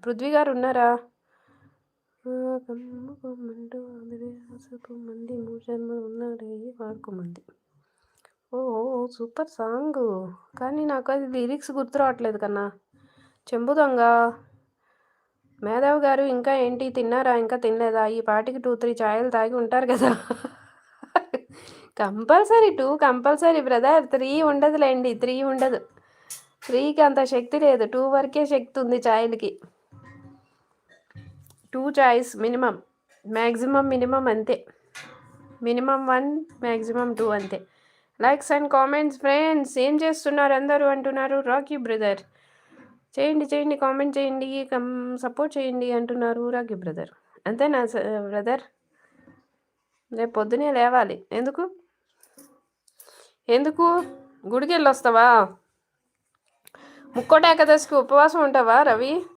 పృథ్వీ గారు ఉన్నారా? కమ్ముకోమంటూ మంది మూషన్మ ఉన్నారే వాడుకోమంది. ఓ సూపర్ సాంగ్, కానీ నాకు అది లిరిక్స్ గుర్తు రావట్లేదు కన్నా. చెంబు దొంగ. మేధావ్ గారు ఇంకా ఏంటి తిన్నారా? ఇంకా తినలేదా? ఈ పాటికి 2-3 ఛాయలు తాగి ఉంటారు కదా. Compulsory 2 compulsory brother. 3 ఉండదులేండి, 3 ఉండదు. 3కి అంత శక్తి లేదు, 2 వరకే శక్తి ఉంది ఛాయలకి. 2 ఛాయిస్ మినిమం, మ్యాక్సిమం మినిమం అంతే. మినిమం 1, మ్యాక్సిమం 2 అంతే. Likes and comments friends. ఏం చేస్తున్నారు అందరూ అంటున్నారు. రాకీ బ్రదర్ చేయండి కామెంట్ చేయండి, సపోర్ట్ చేయండి అంటున్నారు రాకీ బ్రదర్. అంతేనా బ్రదర్? రేపు పొద్దునే లేవాలి. ఎందుకు గుడికి వెళ్ళి వస్తావా? ముక్కోటి ఏకాదశికి ఉపవాసం ఉంటావా రవి?